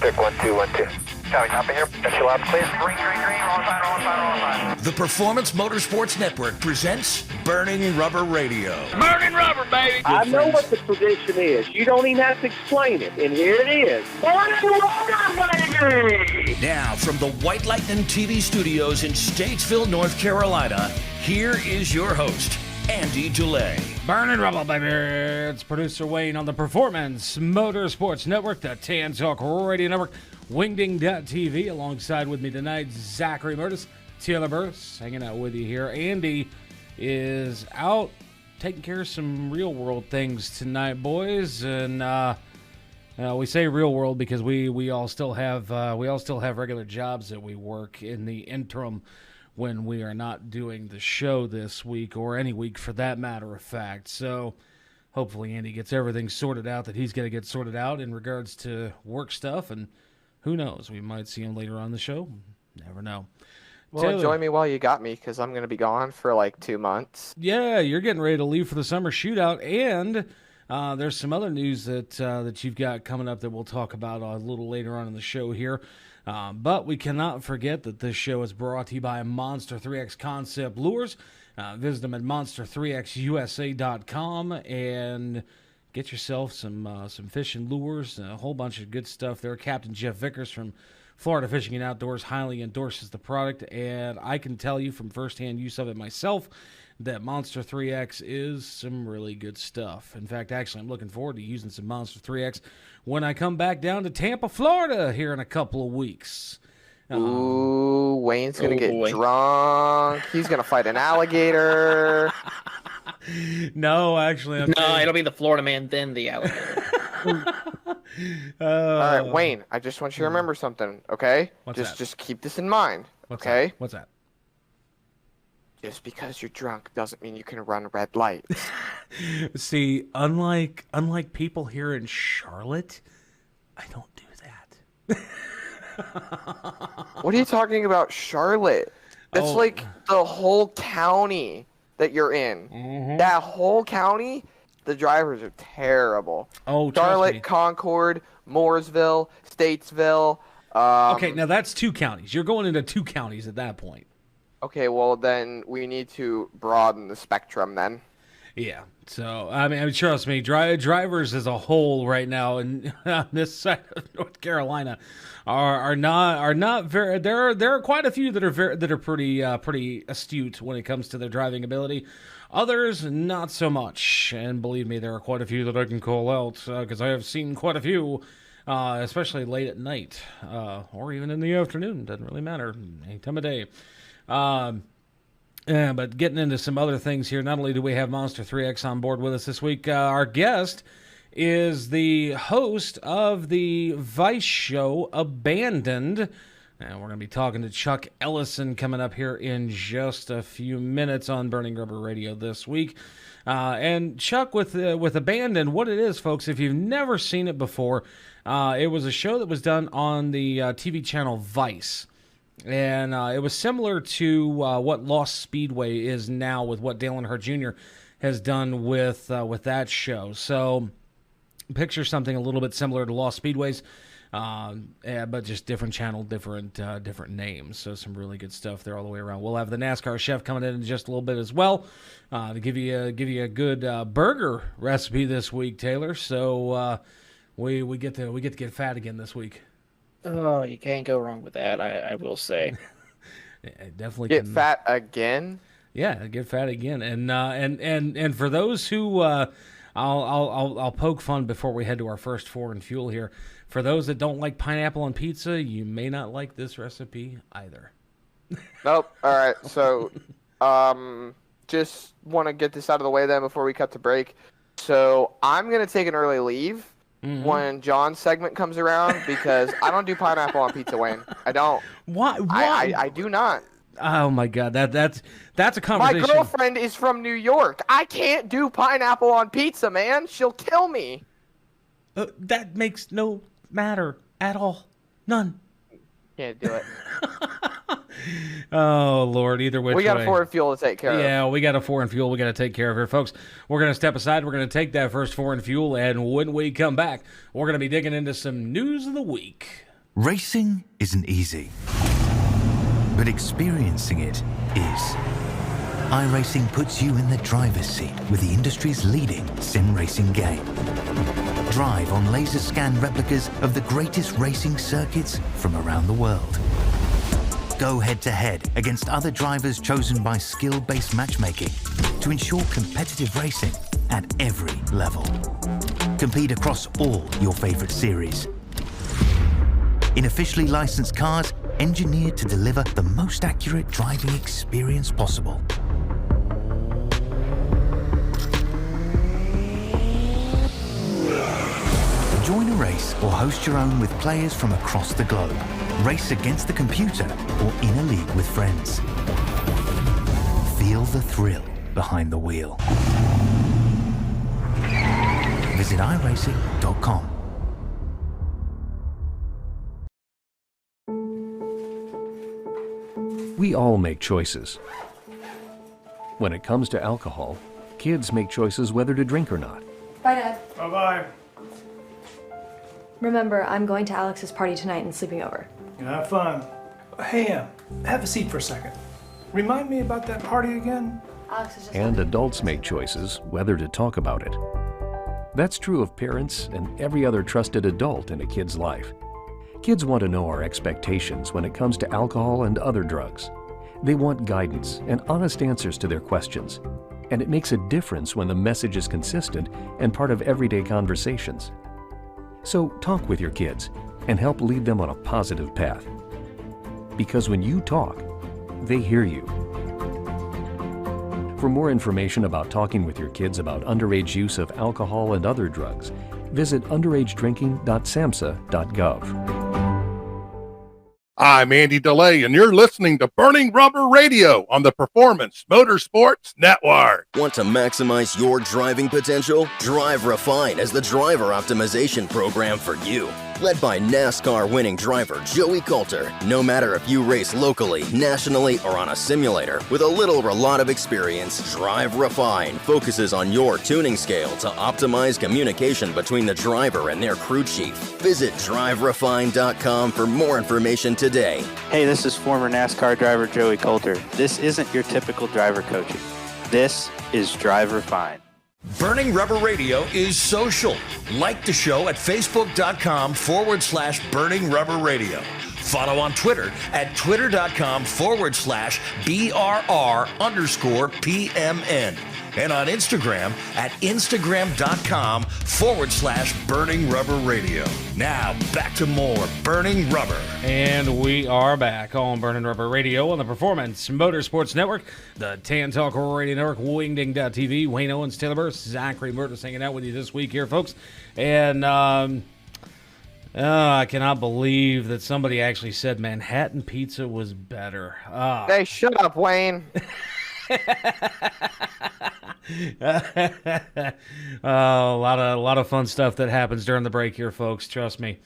Pick 1212. Copy, copy here. Got you loud and clear. Green, wrong side. The Performance Motorsports Network presents Burning Rubber Radio. Burning rubber, baby. I know what the tradition is. You don't even have to explain it. And here it is. Burning rubber, baby! Now, from the White Lightning TV studios in Statesville, North Carolina, here is your host, Andy DeLay. Burning rubber, baby. It's producer Wayne on the Performance Motorsports Network, the Tan Talk Radio Network, Wingding.tv. Alongside with me tonight, Zachary Murtis, Taylor Burris, hanging out with you here. Andy is out taking care of some real world things tonight, boys. And we say real world because we all still have regular jobs that we work in the interim when we are not doing the show this week, or any week for that matter of fact. So hopefully Andy gets everything sorted out that he's going to get sorted out in regards to work stuff, and who knows, we might see him later on the show. Never know. Well, Taylor, enjoy me while you got me, because I'm going to be gone for like 2 months. Yeah, you're getting ready to leave for the summer shootout, and there's some other news that you've got coming up that we'll talk about a little later on in the show here. But we cannot forget that this show is brought to you by Monster 3X Concept Lures. Visit them at monster3xusa.com and get yourself some fishing lures, a whole bunch of good stuff there. Captain Jeff Vickers from Florida Fishing and Outdoors highly endorses the product, and I can tell you from firsthand use of it myself that Monster 3X is some really good stuff. In fact, actually, I'm looking forward to using some Monster 3X when I come back down to Tampa, Florida here in a couple of weeks. Ooh, Wayne's going to get drunk. He's going to fight an alligator. No, actually. No, it'll be the Florida man, then the alligator. All right, Wayne, I just want you to remember something, okay? What's that? Just keep this in mind, What's okay? that? What's that? Just because you're drunk doesn't mean you can run red lights. See, unlike people here in Charlotte, I don't do that. What are you talking about, Charlotte? That's like the whole county that you're in. Mm-hmm. That whole county, the drivers are terrible. Oh, trust Charlotte, me. Concord, Mooresville, Statesville. Okay, now that's 2 counties. You're going into 2 counties at that point. Okay, well then we need to broaden the spectrum then. Yeah. So I mean, trust me, drivers as a whole right now on this side of North Carolina are not very. There are quite a few that are pretty astute when it comes to their driving ability. Others not so much, and believe me, there are quite a few that I can call out because I have seen quite a few. Especially late at night, or even in the afternoon. Doesn't really matter. Any time of day. Yeah, but getting into some other things here, not only do we have Monster 3X on board with us this week, our guest is the host of the Vice show, Abandoned. And we're going to be talking to Chuck Ellison coming up here in just a few minutes on Burning Rubber Radio this week. And Chuck, with Abandoned, what it is, folks, if you've never seen it before, it was a show that was done on the TV channel Vice. And it was similar to what Lost Speedway is now with what Dale Earnhardt Jr. has done with that show. So picture something a little bit similar to Lost Speedways, but just different channel, different names. So some really good stuff there all the way around. We'll have the NASCAR chef coming in just a little bit as well to give you a good burger recipe this week, Taylor. So we get to get fat again this week. Oh, you can't go wrong with that, I will say. Definitely Get fat again? Yeah, get fat again. And for those who I'll poke fun before we head to our first foreign fuel here. For those that don't like pineapple on pizza, you may not like this recipe either. Nope. All right. So, just want to get this out of the way then before we cut to break. So I'm gonna take an early leave when John's segment comes around because I don't do pineapple on pizza, Wayne. I don't. Why? I do not. Oh my God, that's a conversation. My girlfriend is from New York. I can't do pineapple on pizza, man. She'll kill me. That makes no matter at all. None. Can't do it. Oh, Lord, either which way. We got a foreign fuel to take care of. Yeah, we got a foreign fuel we got to take care of here, folks. We're going to step aside. We're going to take that first foreign fuel, and when we come back, we're going to be digging into some news of the week. Racing isn't easy, but experiencing it is. iRacing puts you in the driver's seat with the industry's leading sim racing game. Drive on laser scan replicas of the greatest racing circuits from around the world. Go head-to-head against other drivers chosen by skill-based matchmaking to ensure competitive racing at every level. Compete across all your favorite series. In officially licensed cars, engineered to deliver the most accurate driving experience possible. Join a race or host your own with players from across the globe. Race against the computer or in a league with friends. Feel the thrill behind the wheel. Visit iRacing.com. We all make choices. When it comes to alcohol, kids make choices whether to drink or not. Bye, Dad. Bye-bye. Remember, I'm going to Alex's party tonight and sleeping over. Have fun. Hey, have a seat for a second. Remind me about that party again? Alex is just... And adults make choices whether to talk about it. That's true of parents and every other trusted adult in a kid's life. Kids want to know our expectations when it comes to alcohol and other drugs. They want guidance and honest answers to their questions. And it makes a difference when the message is consistent and part of everyday conversations. So talk with your kids and help lead them on a positive path. Because when you talk, they hear you. For more information about talking with your kids about underage use of alcohol and other drugs, visit underagedrinking.samhsa.gov. I'm Andy DeLay, and you're listening to Burning Rubber Radio on the Performance Motorsports Network. Want to maximize your driving potential? Drive Refine is the driver optimization program for you. Led by NASCAR winning driver Joey Coulter. No matter if you race locally, nationally, or on a simulator, with a little or a lot of experience, Drive Refine focuses on your tuning scale to optimize communication between the driver and their crew chief. Visit driverefine.com for more information today. Hey, this is former NASCAR driver Joey Coulter. This isn't your typical driver coaching. This is Drive Refine. Burning Rubber Radio is social. Like the show at facebook.com/Burning Rubber Radio. Follow on Twitter at twitter.com/BRR_PMN. And on Instagram at instagram.com/Burning Rubber Radio. Now back to more Burning Rubber. And we are back on Burning Rubber Radio on the Performance Motorsports Network, the Tan Talk Radio Network, Wingding.tv. Wayne Owens, Taylor Burris, Zachary Murtis hanging out with you this week here, folks. And I cannot believe that somebody actually said Manhattan pizza was better. Hey, shut up, Wayne. A lot of fun stuff that happens during the break here, folks. Trust me.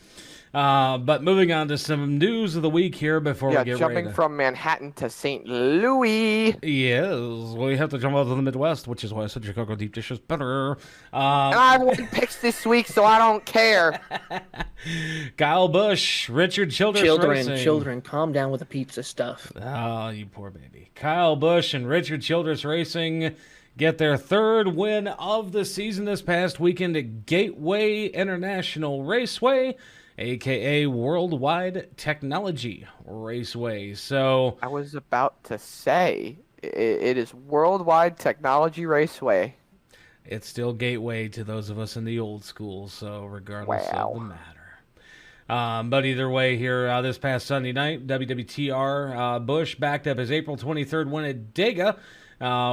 But moving on to some news of the week here before we get ready. Jumping from Manhattan to St. Louis. Yes, we have to jump out to the Midwest, which is why I said Chicago deep dish is better. And I won picks this week, so I don't care. Kyle Busch, Richard Childress Racing. Children, calm down with the pizza stuff. Oh, you poor baby. Kyle Busch and Richard Childress Racing get their third win of the season this past weekend at Gateway International Raceway, a.k.a. Worldwide Technology Raceway. So I was about to say, it is Worldwide Technology Raceway. It's still Gateway to those of us in the old school, so regardless of the matter. But either way here, this past Sunday night, WWTR Busch backed up his April 23rd win at Dega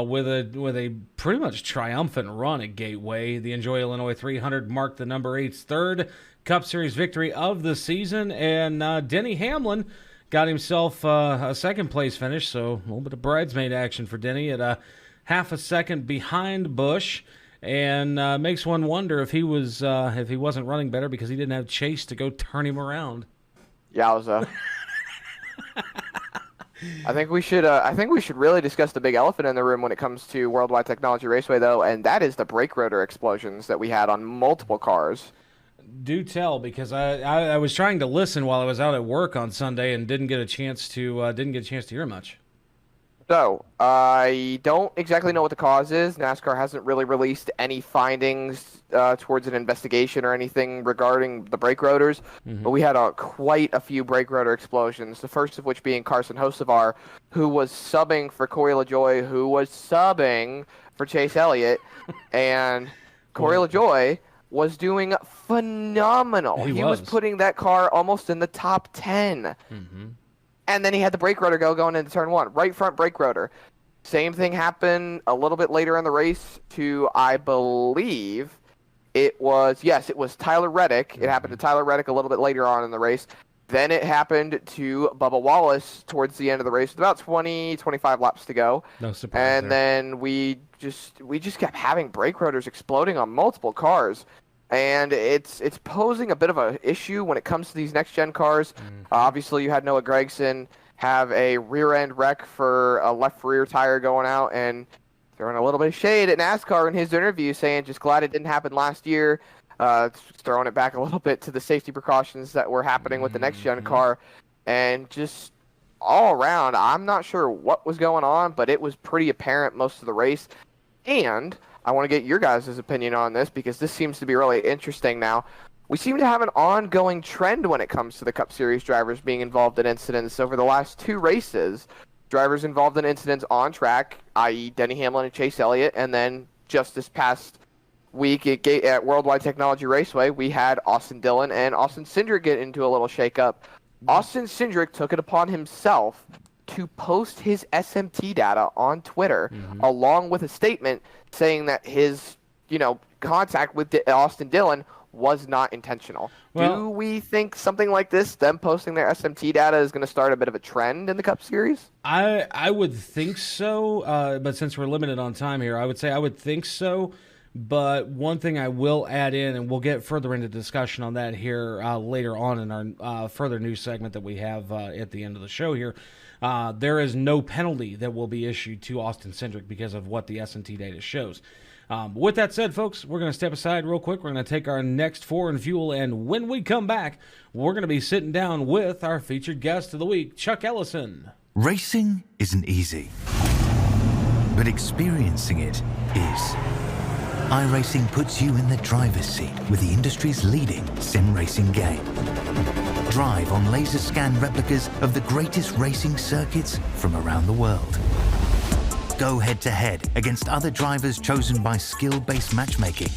with a pretty much triumphant run at Gateway. The Enjoy Illinois 300 marked the number 8's third Cup Series victory of the season, and Denny Hamlin got himself a second place finish, so a little bit of bridesmaid action for Denny at a half a second behind Busch. And makes one wonder if he wasn't running better because he didn't have Chase to go turn him around. Yowza. I think we should really discuss the big elephant in the room when it comes to Worldwide Technology Raceway, though, and that is the brake rotor explosions that we had on multiple cars. Do tell, because I was trying to listen while I was out at work on Sunday and didn't get a chance to hear much. So, I don't exactly know what the cause is. NASCAR hasn't really released any findings towards an investigation or anything regarding the brake rotors, but we had quite a few brake rotor explosions, the first of which being Carson Hocevar, who was subbing for Corey LaJoie, who was subbing for Chase Elliott, and Corey LaJoie was doing phenomenal. He was putting that car almost in the top 10. And then he had the brake rotor going into turn 1. Right front brake rotor. Same thing happened a little bit later in the race to, I believe, it was Tyler Reddick. It happened to Tyler Reddick a little bit later on in the race. Then it happened to Bubba Wallace towards the end of the race with about 20, 25 laps to go. No surprise. And then we just kept having brake rotors exploding on multiple cars. And it's posing a bit of an issue when it comes to these next-gen cars. Obviously, you had Noah Gragson have a rear-end wreck for a left rear tire going out and throwing a little bit of shade at NASCAR in his interview, saying just glad it didn't happen last year, throwing it back a little bit to the safety precautions that were happening with the next-gen car. And just all around, I'm not sure what was going on, but it was pretty apparent most of the race. And I want to get your guys' opinion on this because this seems to be really interesting now. We seem to have an ongoing trend when it comes to the Cup Series drivers being involved in incidents. Over the last 2 races, drivers involved in incidents on track, i.e. Denny Hamlin and Chase Elliott, and then just this past week at Worldwide Technology Raceway, we had Austin Dillon and Austin Cindric get into a little shakeup. Austin Cindric took it upon himself to post his SMT data on Twitter, along with a statement saying that his, contact with Austin Dillon was not intentional. Well, do we think something like this, them posting their SMT data, is going to start a bit of a trend in the Cup Series? I would think so, but since we're limited on time here, I would say I would think so. But one thing I will add in, and we'll get further into discussion on that here later on in our further news segment that we have at the end of the show here, there is no penalty that will be issued to Austin Cindric because of what the S&T data shows. With that said, folks, we're going to step aside real quick. We're going to take our next Foreign Fuel, and when we come back, we're going to be sitting down with our featured guest of the week, Chuck Ellison. Racing isn't easy, but experiencing it is. iRacing puts you in the driver's seat with the industry's leading sim racing game. Drive on laser scan replicas of the greatest racing circuits from around the world. Go head-to-head against other drivers chosen by skill-based matchmaking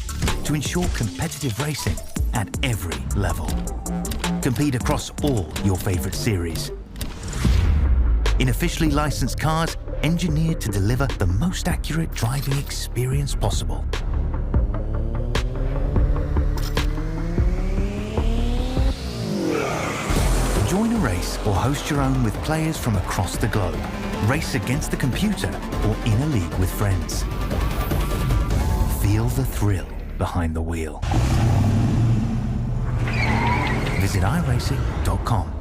to ensure competitive racing at every level. Compete across all your favorite series. In officially licensed cars, engineered to deliver the most accurate driving experience possible. Join a race or host your own with players from across the globe. Race against the computer or in a league with friends. Feel the thrill behind the wheel. Visit iRacing.com.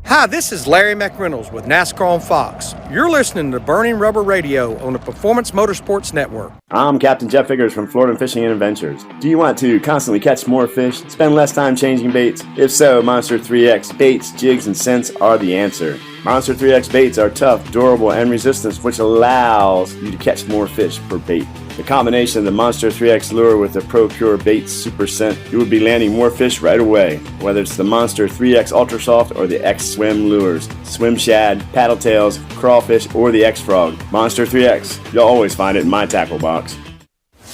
Hi, this is Larry McReynolds with NASCAR on Fox. You're listening to Burning Rubber Radio on the Performance Motorsports Network. I'm Captain Jeff Figures from Florida Fishing and Adventures. Do you want to constantly catch more fish, spend less time changing baits? If so, Monster 3X baits, jigs, and scents are the answer. Monster 3X baits are tough, durable, and resistant, which allows you to catch more fish per bait. The combination of the Monster 3X lure with the ProCure Baits Super Scent, you will be landing more fish right away. Whether it's the Monster 3X Ultra Soft or the X Swim lures, swim shad, paddle tails, crawfish, or the X Frog. Monster 3X, you'll always find it in my tackle box.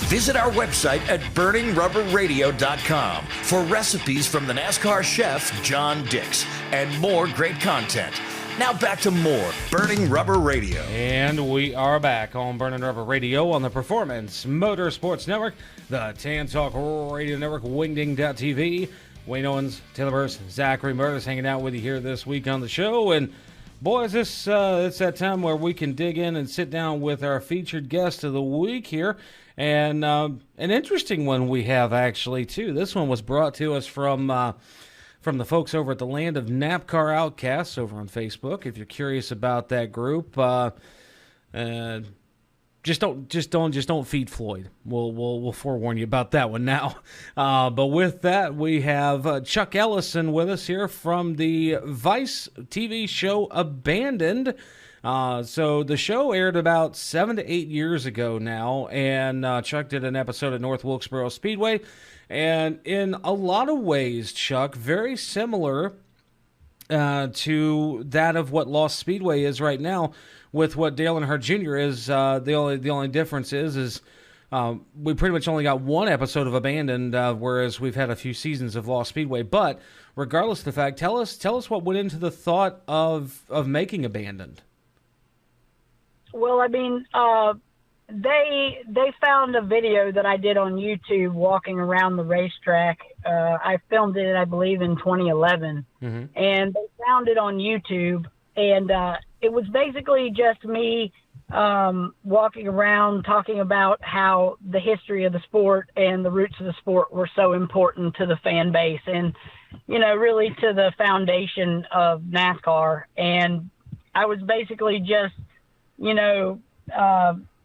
Visit our website at burningrubberradio.com for recipes from the NASCAR chef, John Dix, and more great content. Now back to more Burning Rubber Radio. And we are back on Burning Rubber Radio on the Performance Motorsports Network, the Tan Talk Radio Network, Wingding.tv. Wayne Owens, Taylor Burris, Zachary Murders hanging out with you here this week on the show. And boys, it's that time where we can dig in and sit down with our featured guest of the week here. And an interesting one we have, actually, too. This one was brought to us from the folks over at the Land of NAPCAR Outcasts over on Facebook. If you're curious about that group, Just don't feed Floyd. We'll forewarn you about that one now. But with that, we have Chuck Ellison with us here from the Vice TV show Abandoned. So the show aired about 7 to 8 years ago now, and Chuck did an episode at North Wilkesboro Speedway, and in a lot of ways, Chuck, very similar to that of what Lost Speedway is right now. With what Dale Earnhardt Jr. is, the only difference is we pretty much only got one episode of Abandoned, whereas we've had a few seasons of Lost Speedway. But regardless of the fact, tell us what went into the thought of making Abandoned. Well, I mean, they found a video that I did on YouTube walking around the racetrack. I filmed it, I believe, in 2011, and they found it on YouTube, and it was basically just me walking around talking about how the history of the sport and the roots of the sport were so important to the fan base and, really to the foundation of NASCAR. And I was basically just,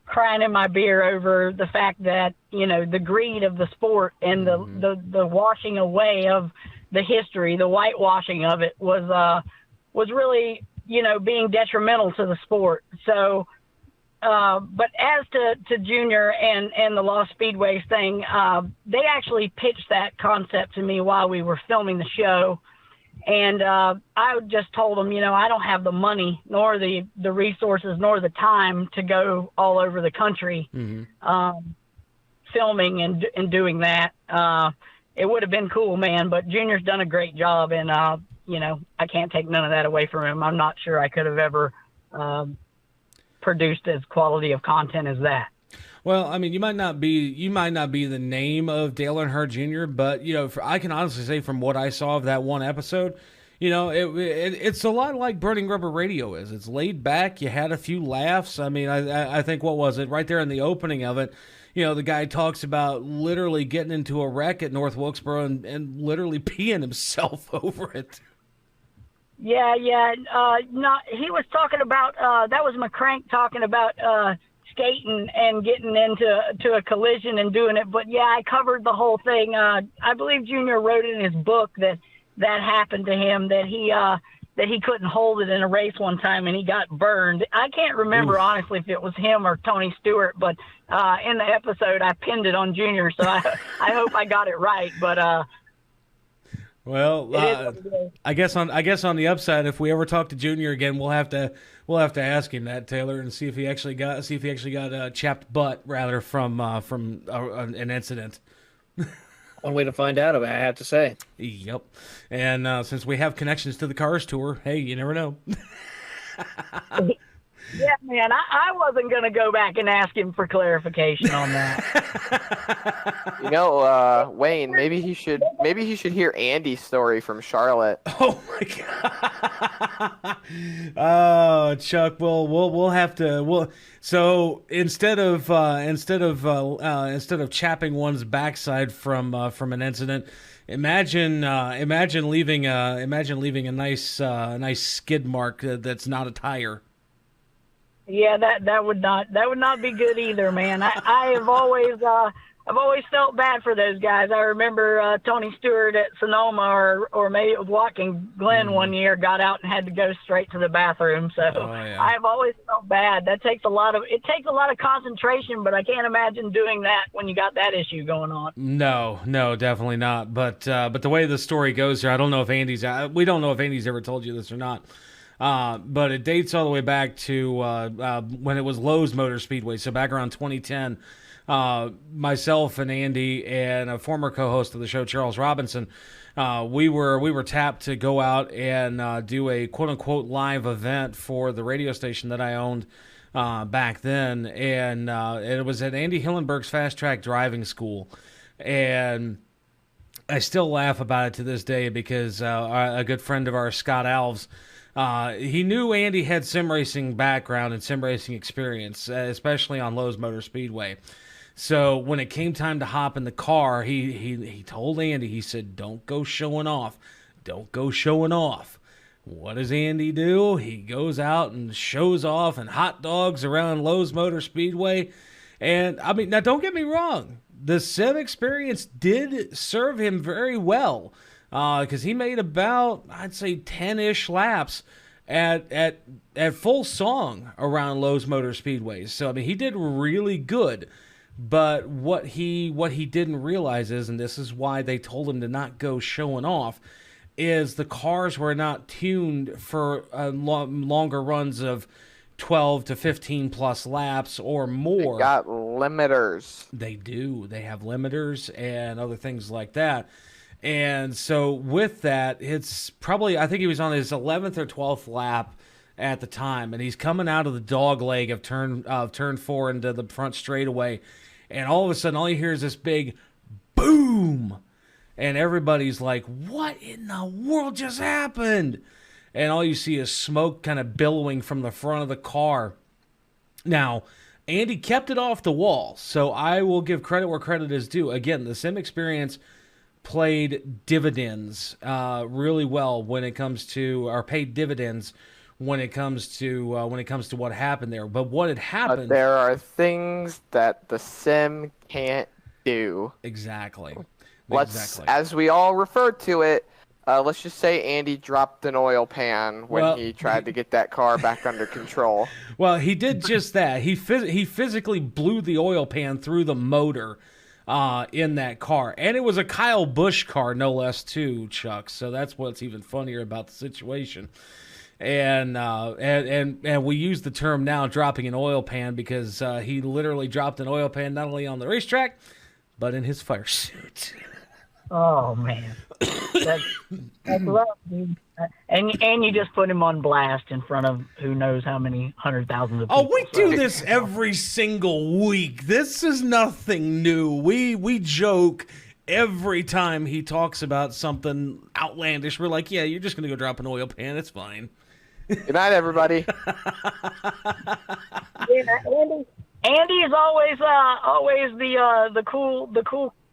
crying in my beer over the fact that, the greed of the sport and the washing away of the history, the whitewashing of it was really, being detrimental to the sport. So, but as to Junior and the Lost Speedways thing, they actually pitched that concept to me while we were filming the show. And I just told them, I don't have the money, nor the resources, nor the time to go all over the country filming and doing that. It would have been cool, man, but Junior's done a great job, and I can't take none of that away from him. I'm not sure I could have ever produced as quality of content as that. Well, I mean, you might not be the name of Dale Earnhardt Jr., but I can honestly say from what I saw of that one episode, it's a lot like Burning Rubber Radio is. It's laid back. You had a few laughs. I mean, I think, what was it, right there in the opening of it, the guy talks about literally getting into a wreck at North Wilkesboro and literally peeing himself over it. Yeah. He was talking about that was McCrank talking about skating and getting into a collision and doing it. But yeah, I covered the whole thing. I believe Junior wrote in his book that happened to him, that he couldn't hold it in a race one time and he got burned. I can't remember honestly if it was him or Tony Stewart, but in the episode I pinned it on Junior, so I hope I got it right. But well, I guess on the upside, if we ever talk to Junior again, we'll have to ask him that, Taylor, and see if he actually got a chapped butt rather from an incident. One way to find out about it, I have to say. Yep. And since we have connections to the Cars Tour, hey, you never know. Yeah, man, I wasn't going to go back and ask him for clarification on that. Wayne, maybe he should hear Andy's story from Charlotte. Oh my God. Oh, Chuck, we'll have to. So instead of chapping one's backside from an incident, imagine leaving a nice skid mark that's not a tire. Yeah, that would not be good either, man. I've always felt bad for those guys. I remember Tony Stewart at Sonoma, or maybe it was Watkins Glen one year, got out and had to go straight to the bathroom. So I've always felt bad. It takes a lot of concentration, but I can't imagine doing that when you got that issue going on. No, definitely not. But the way the story goes here, I don't know if we don't know if Andy's ever told you this or not. But it dates all the way back to when it was Lowe's Motor Speedway, so back around 2010. Myself and Andy and a former co-host of the show, Charles Robinson, we were tapped to go out and do a quote-unquote live event for the radio station that I owned back then, and it was at Andy Hillenberg's Fast Track Driving School, and I still laugh about it to this day because a good friend of ours, Scott Alves, he knew Andy had sim racing background and sim racing experience, especially on Lowe's Motor Speedway. So when it came time to hop in the car, he told Andy, he said, "Don't go showing off. Don't go showing off." What does Andy do? He goes out and shows off and hot dogs around Lowe's Motor Speedway. And, I mean, now don't get me wrong. The sim experience did serve him very well because he made about, I'd say, 10-ish laps at full song around Lowe's Motor Speedways. So, I mean, he did really good. But what he didn't realize is, and this is why they told him to not go showing off, is the cars were not tuned for longer runs of 12 to 15 plus laps or more. They got limiters. They do. They have limiters and other things like that. And so with that, it's probably, I think he was on his 11th or 12th lap at the time, and he's coming out of the dog leg of turn 4 into the front straightaway, and all of a sudden all you hear is this big boom, and everybody's like, what in the world just happened? And all you see is smoke kind of billowing from the front of the car. Now, Andy kept it off the wall, so I will give credit where credit is due. Again, the sim experience played dividends really well when it comes to, or paid dividends when it comes to what happened there. But what had happened? But there are things that the sim can't do. Exactly. As we all referred to it, let's just say Andy dropped an oil pan when he tried to get that car back under control. Well, he did just that. He physically blew the oil pan through the motor in that car. And it was a Kyle Busch car, no less, too, Chuck. So that's what's even funnier about the situation. And we use the term now, dropping an oil pan, because he literally dropped an oil pan not only on the racetrack, but in his fire suit. Oh, man. That's rough, dude. And you just put him on blast in front of who knows how many 100,000 of people. Oh, we do this every single week. This is nothing new. We joke every time he talks about something outlandish. We're like, yeah, you're just going to go drop an oil pan. It's fine. Good night, everybody. Andy is always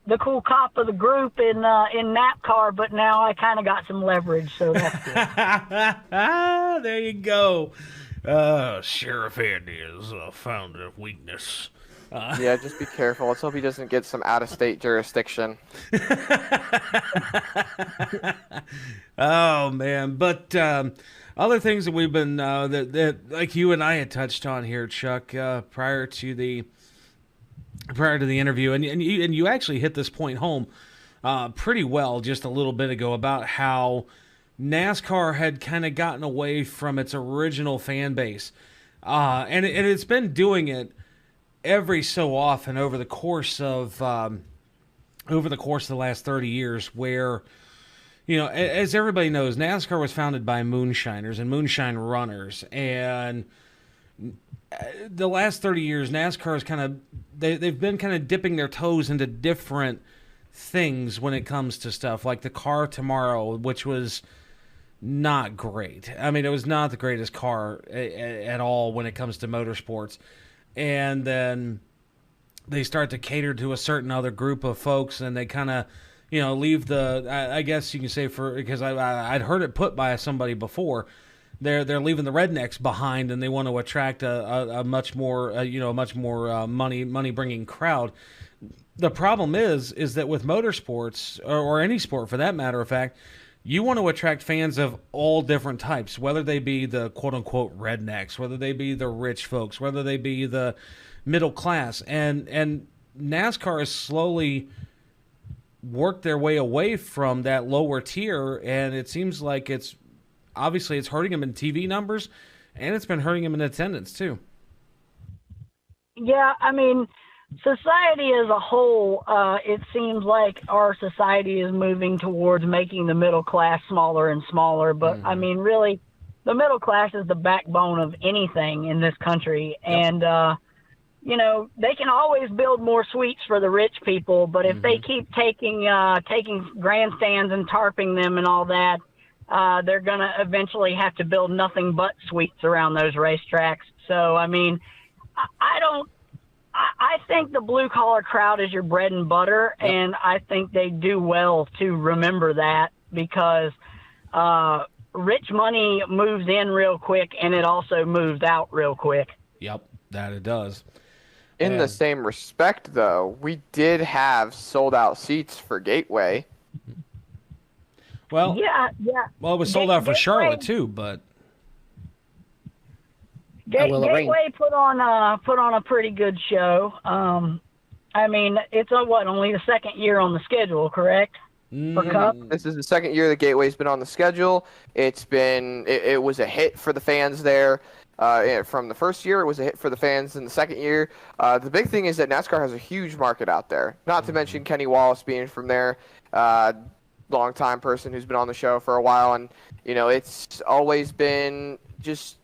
the cool cop of the group in NASCAR, but now I kind of got some leverage, so that's good. There you go. Sheriff Andy has found a weakness. Yeah, just be careful. Let's hope he doesn't get some out-of-state jurisdiction. Oh, man. But other things that we've been, that like you and I had touched on here, Chuck, prior to the interview, and you actually hit this point home pretty well just a little bit ago about how NASCAR had kind of gotten away from its original fan base, and it's been doing it every so often over the course of the last 30 years, where, you know, as everybody knows, NASCAR was founded by moonshiners and moonshine runners, and the last 30 years, NASCAR is kind of, they've been kind of dipping their toes into different things when it comes to stuff like the car tomorrow, which was not great. I mean, it was not the greatest car at all when it comes to motorsports. And then they start to cater to a certain other group of folks, and they kind of, you know, leave the, I guess you can say, because I'd heard it put by somebody before, they're leaving the rednecks behind, and they want to attract a much more money bringing crowd. The problem is that with motorsports, or any sport for that matter of fact, you want to attract fans of all different types, whether they be the quote-unquote rednecks, whether they be the rich folks, whether they be the middle class. And NASCAR has slowly worked their way away from that lower tier, and it seems like it's hurting them in TV numbers, and it's been hurting them in attendance, too. Yeah, I mean, society as a whole, it seems like our society is moving towards making the middle class smaller and smaller. But, I mean, really, the middle class is the backbone of anything in this country. Yep. And, you know, they can always build more suites for the rich people. But if they keep taking grandstands and tarping them and all that, they're going to eventually have to build nothing but suites around those racetracks. So, I mean, I think the blue-collar crowd is your bread and butter, and I think they do well to remember that, because rich money moves in real quick, and it also moves out real quick. Yep, that it does. In the same respect, though, we did have sold-out seats for Gateway. Well, yeah. Well, it was sold out for Charlotte too, but Gateway put on a pretty good show. I mean, it's only the second year on the schedule, correct? For Cup? This is the second year the Gateway's been on the schedule. It was a hit for the fans there. From the first year, it was a hit for the fans in the second year. The big thing is that NASCAR has a huge market out there. Not to mention Kenny Wallace being from there, long-time person who's been on the show for a while. And, it's always been just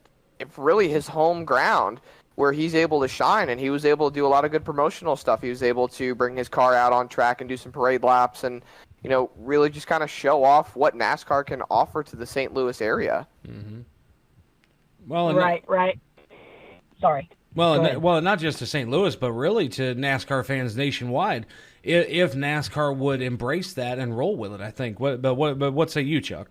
really his home ground where he's able to shine. And he was able to do a lot of good promotional stuff. He was able to bring his car out on track and do some parade laps and, really just kind of show off what NASCAR can offer to the St. Louis area. Mm-hmm. Well, right. Sorry. Well, not just to St. Louis, but really to NASCAR fans nationwide. If NASCAR would embrace that and roll with it, I think. But what say you, Chuck?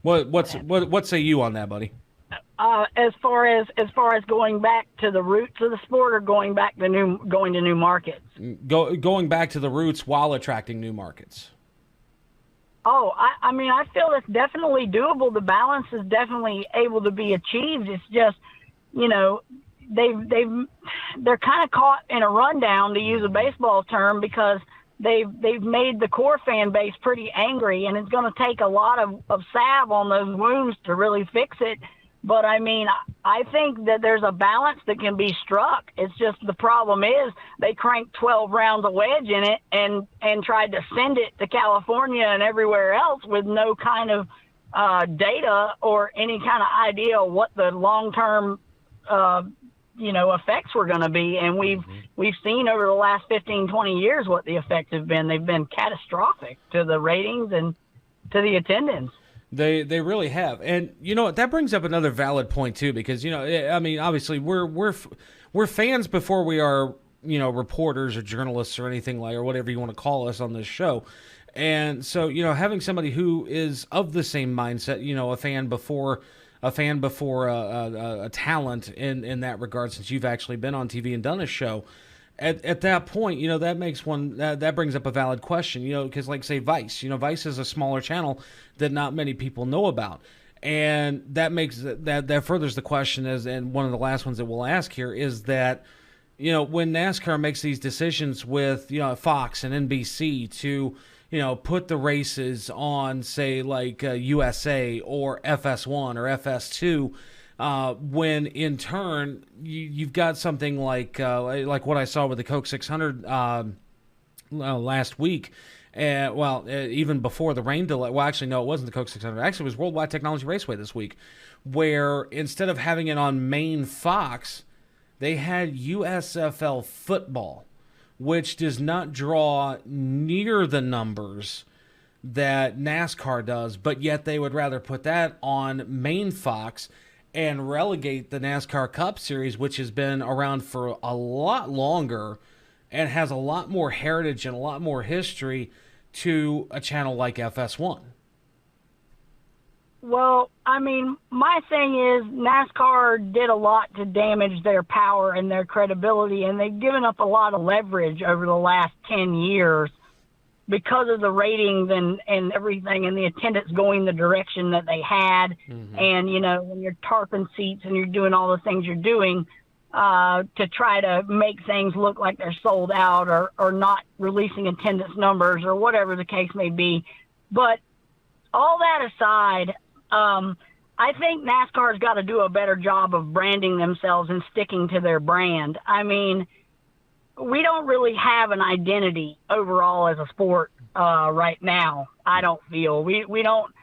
What say you on that, buddy? As far as going back to the roots of the sport, or going to new markets. Going back to the roots while attracting new markets. Oh, I mean, I feel it's definitely doable. The balance is definitely able to be achieved. It's just, they're kind of caught in a rundown, to use a baseball term, because they've made the core fan base pretty angry, and it's going to take a lot of salve on those wounds to really fix it. But I mean, I think that there's a balance that can be struck. It's just the problem is they cranked 12 rounds of wedge in it and tried to send it to California and everywhere else with no kind of data or any kind of idea what the long-term effects were going to be. And we've seen over the last 15, 20 years what the effects have been. They've been catastrophic to the ratings and to the attendance. They really have. And you know what, that brings up another valid point too, because I mean, obviously we're fans before we are, reporters or journalists or anything or whatever you want to call us on this show. And so, having somebody who is of the same mindset, a fan before a talent in that regard, since you've actually been on TV and done a show, at that point, that makes that brings up a valid question, because like say Vice, Vice is a smaller channel that not many people know about. And that makes that furthers the question, and one of the last ones that we'll ask here is that, when NASCAR makes these decisions with, Fox and NBC to, put the races on, say, like USA or FS1 or FS2, when in turn you've got something like what I saw with the Coke 600 last week, even before the rain delay. Well, actually, no, it wasn't the Coke 600. Actually, it was Worldwide Technology Raceway this week, where instead of having it on main Fox, they had USFL football, which does not draw near the numbers that NASCAR does, but yet they would rather put that on main Fox and relegate the NASCAR Cup Series, which has been around for a lot longer and has a lot more heritage and a lot more history, to a channel like FS1. Well, I mean, my thing is NASCAR did a lot to damage their power and their credibility, and they've given up a lot of leverage over the last 10 years because of the ratings and everything, and the attendance going the direction that they had. Mm-hmm. And, when you're tarping seats and you're doing all the things you're doing to try to make things look like they're sold out or not releasing attendance numbers or whatever the case may be. But all that aside, I think NASCAR's got to do a better job of branding themselves and sticking to their brand. I mean, we don't really have an identity overall as a sport right now. I don't feel we don't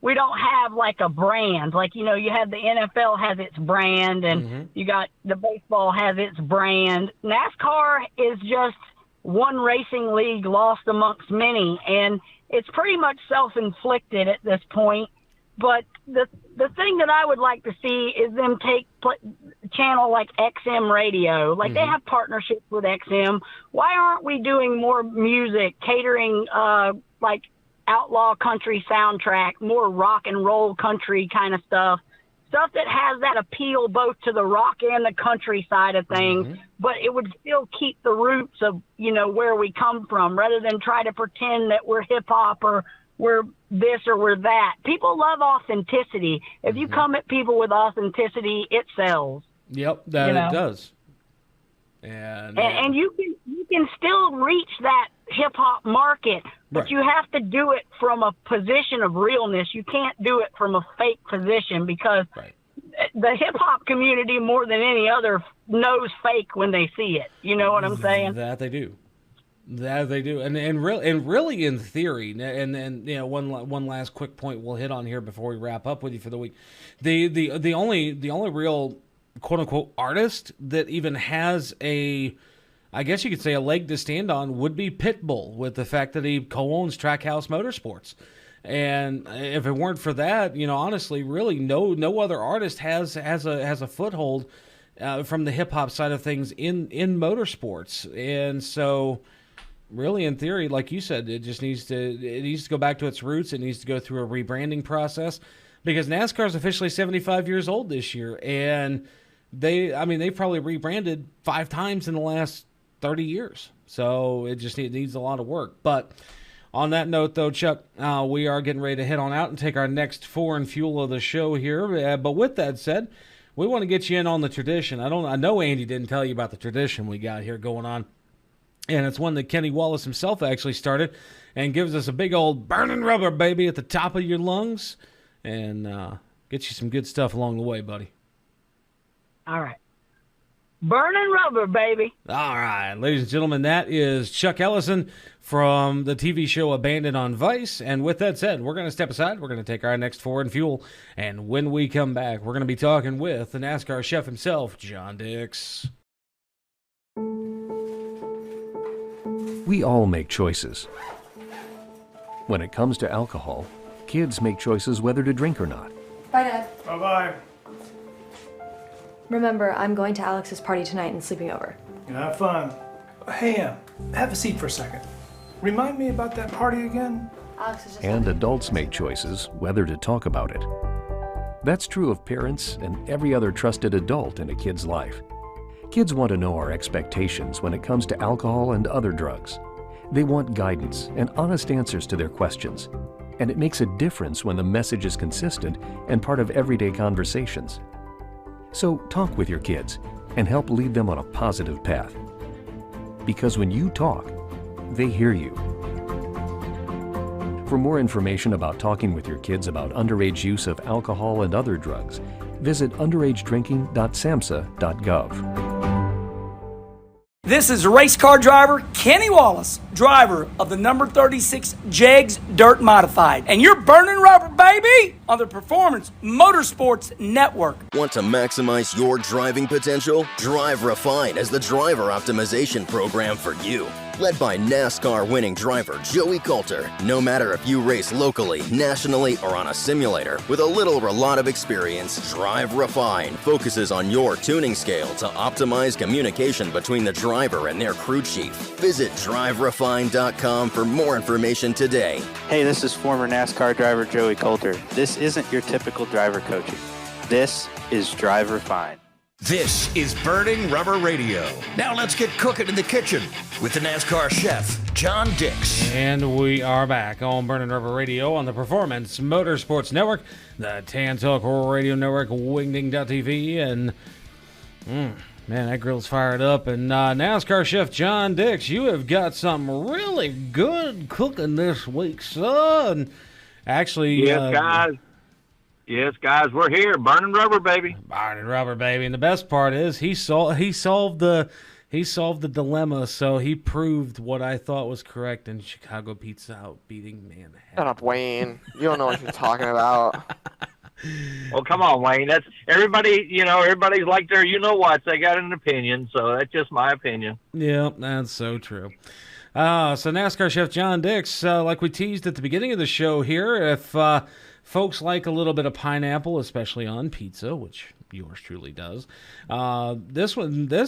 have like a brand. Like, you have the NFL has its brand, and you got the baseball has its brand. NASCAR is just one racing league lost amongst many, and it's pretty much self-inflicted at this point. But the thing that I would like to see is them channel like XM Radio, like they have partnerships with XM. Why aren't we doing more music, catering like outlaw country soundtrack, more rock and roll country kind of stuff that has that appeal both to the rock and the country side of things, but it would still keep the roots of, you know, where we come from, rather than try to pretend that we're hip hop or we're this or we're that. People love authenticity. If you come at people with authenticity, it sells. Yep, that You know? it does. And you can still reach that hip hop market, but Right. you have to do it from a position of realness. You can't do it from a fake position, because the hip hop community, more than any other, knows fake when they see it. You know what I'm saying? That they do. That they do, and really in theory, and you know, one last quick point we'll hit on here before we wrap up with you for the week. The only real quote unquote artist that even has I guess you could say a leg to stand on would be Pitbull, with the fact that he co-owns Trackhouse Motorsports. And if it weren't for that, you know, honestly, really no other artist has a foothold from the hip hop side of things in motorsports. And so, really, in theory, like you said, it needs to go back to its roots. It needs to go through a rebranding process, because NASCAR is officially 75 years old this year, and they've probably rebranded 5 times in the last 30 years. So it just needs a lot of work. But on that note, though, Chuck, we are getting ready to head on out and take our next foreign fuel of the show here. But with that said, we want to get you in on the tradition. I know Andy didn't tell you about the tradition we got here going on. And it's one that Kenny Wallace himself actually started, and gives us a big old burning rubber, baby, at the top of your lungs, and get you some good stuff along the way, buddy. All right. Burning rubber, baby. All right, ladies and gentlemen, that is Chuck Ellison from the TV show Abandoned on Vice. And with that said, we're going to step aside. We're going to take our next foreign fuel. And when we come back, we're going to be talking with the NASCAR chef himself, John Dix. We all make choices. When it comes to alcohol, kids make choices whether to drink or not. Bye, Dad. Bye-bye. Remember, I'm going to Alex's party tonight and sleeping over. Have fun. Hey, have a seat for a second. Remind me about that party again? Alex is just... And adults make choices whether to talk about it. That's true of parents and every other trusted adult in a kid's life. Kids want to know our expectations when it comes to alcohol and other drugs. They want guidance and honest answers to their questions. And it makes a difference when the message is consistent and part of everyday conversations. So talk with your kids and help lead them on a positive path. Because when you talk, they hear you. For more information about talking with your kids about underage use of alcohol and other drugs, visit underagedrinking.samhsa.gov. This is race car driver Kenny Wallace, driver of the number 36 Jegs Dirt Modified. And you're burning rubber, baby, on the Performance Motorsports Network. Want to maximize your driving potential? Drive Refine is the driver optimization program for you. Led by NASCAR winning driver Joey Coulter. No matter if you race locally, nationally, or on a simulator, with a little or a lot of experience, Drive Refine focuses on your tuning scale to optimize communication between the driver and their crew chief. Visit driverefine.com for more information today. Hey, this is former NASCAR driver Joey Coulter. This isn't your typical driver coaching. This is Drive Refine. This is Burning Rubber Radio. Now let's get cooking in the kitchen with the NASCAR chef, John Dix. And we are back on Burning Rubber Radio on the Performance Motorsports Network, the Tan Talk Radio Network, Wingding.tv, and man, that grill's fired up. And NASCAR chef John Dix, you have got something really good cooking this week, son. Actually, yes, guys. Yes, guys, we're here, burning rubber, baby. Burning rubber, baby. And the best part is he solved the dilemma. So he proved what I thought was correct in Chicago Pizza Hut beating Manhattan. Shut up, Wayne. You don't know what you're talking about. Well, come on, Wayne. That's everybody. You know, everybody's like their what. They got an opinion, so that's just my opinion. Yeah, that's so true. So NASCAR chef John Dix, like we teased at the beginning of the show here, if folks like a little bit of pineapple, especially on pizza, which yours truly does. This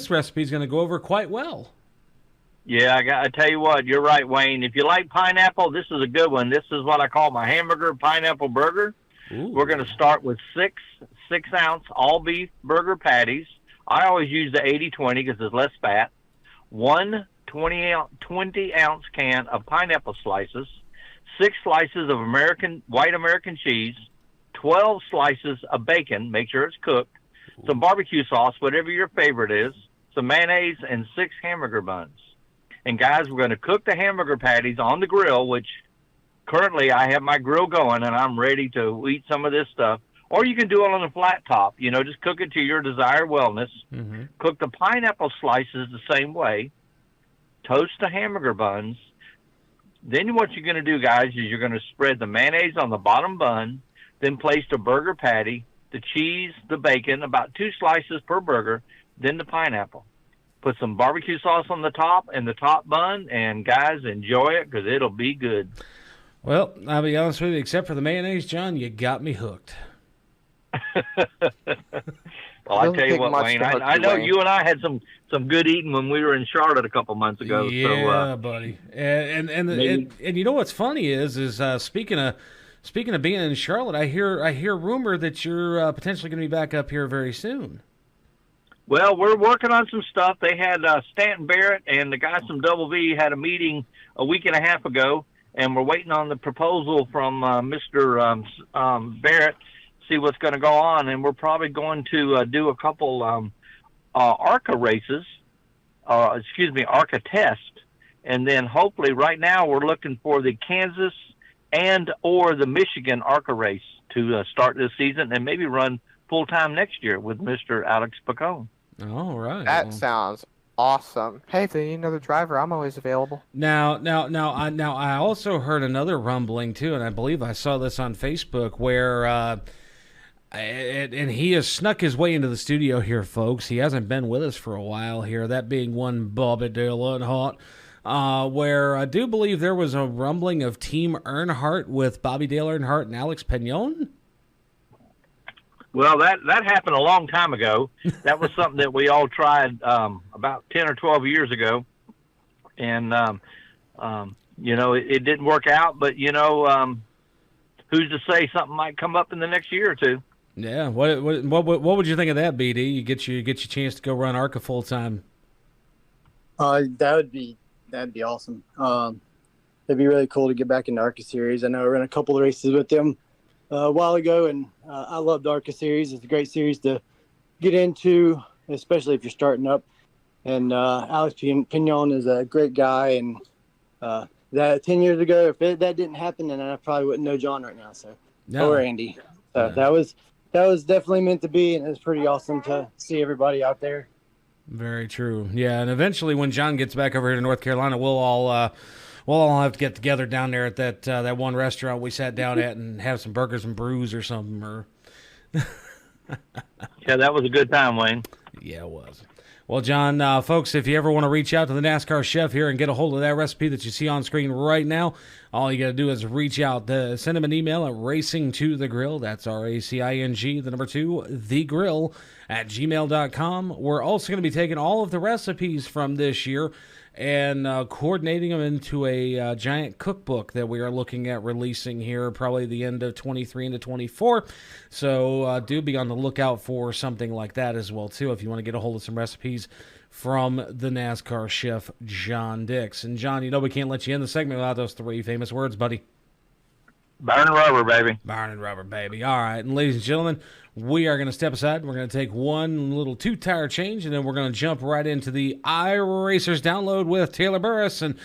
recipe is going to go over quite well. Yeah, I tell you what, you're right, Wayne. If you like pineapple, this is a good one. This is what I call my hamburger pineapple burger. Ooh. We're going to start with six ounce all beef burger patties. I always use the 80-20 because there's less fat. 1 20-ounce can of pineapple slices, 6 slices of white American cheese, 12 slices of bacon, make sure it's cooked, some barbecue sauce, whatever your favorite is, some mayonnaise, and 6 hamburger buns. And guys, we're going to cook the hamburger patties on the grill, which currently I have my grill going and I'm ready to eat some of this stuff. Or you can do it on a flat top, just cook it to your desired wellness. Mm-hmm. Cook the pineapple slices the same way. Toast the hamburger buns. Then what you're going to do, guys, is you're going to spread the mayonnaise on the bottom bun, then place the burger patty, the cheese, the bacon, about 2 slices per burger, then the pineapple. Put some barbecue sauce on the top and the top bun, and guys, enjoy it because it'll be good. Well, I'll be honest with you, except for the mayonnaise, John, you got me hooked. Well, I tell you what, Wayne, I know you and I had some good eating when we were in Charlotte a couple months ago. Yeah, buddy. And you know what's funny is speaking of being in Charlotte, I hear rumor that you're potentially going to be back up here very soon. Well, we're working on some stuff. They had Stanton Barrett and the guys from Double V had a meeting a week and a half ago, and we're waiting on the proposal from Mr. Barrett. See what's going to go on, and we're probably going to do a couple ARCA races, ARCA test, and then hopefully right now we're looking for the Kansas and or the Michigan ARCA race to start this season and maybe run full-time next year with Mr. Alex Pacone. All right. That sounds awesome. Hey, if they need another driver, I'm always available. Now, I also heard another rumbling too, and I believe I saw this on Facebook where and he has snuck his way into the studio here, folks. He hasn't been with us for a while here, that being one Bobby Dale Earnhardt, where I do believe there was a rumbling of Team Earnhardt with Bobby Dale Earnhardt and Alex Pagnon. Well, that happened a long time ago. That was something that we all tried about 10 or 12 years ago. And, it didn't work out. But, who's to say something might come up in the next year or two? Yeah. What would you think of that, BD? You get your chance to go run ARCA full time. That'd be awesome. It'd be really cool to get back into ARCA series. I know I ran a couple of races with them a while ago, and I loved ARCA series. It's a great series to get into, especially if you're starting up. And Alex Pagnon is a great guy, and that 10 years ago, if that didn't happen, then I probably wouldn't know John right now. Or Andy. So that was definitely meant to be, and it was pretty awesome to see everybody out there. Very true. Yeah, and eventually when John gets back over here to North Carolina, we'll all have to get together down there at that one restaurant we sat down at and have some burgers and brews or something. Yeah, that was a good time, Wayne. Yeah, it was. Well, John, folks, if you ever want to reach out to the NASCAR chef here and get a hold of that recipe that you see on screen right now, all you got to do is reach out. Send him an email at racing2thegrill. That's RACING, the number 2, thegrill @gmail.com. We're also going to be taking all of the recipes from this year and coordinating them into a giant cookbook that we are looking at releasing here probably the end of 23 into 24. So do be on the lookout for something like that as well, too, if you want to get a hold of some recipes from the NASCAR chef, John Dix. And, John, we can't let you end the segment without those 3 famous words, buddy. Burning rubber, baby. Burning rubber, baby. All right, and ladies and gentlemen, we are going to step aside. We're going to take one little 2-tire change, and then we're going to jump right into the iRacers download with Taylor Burris. And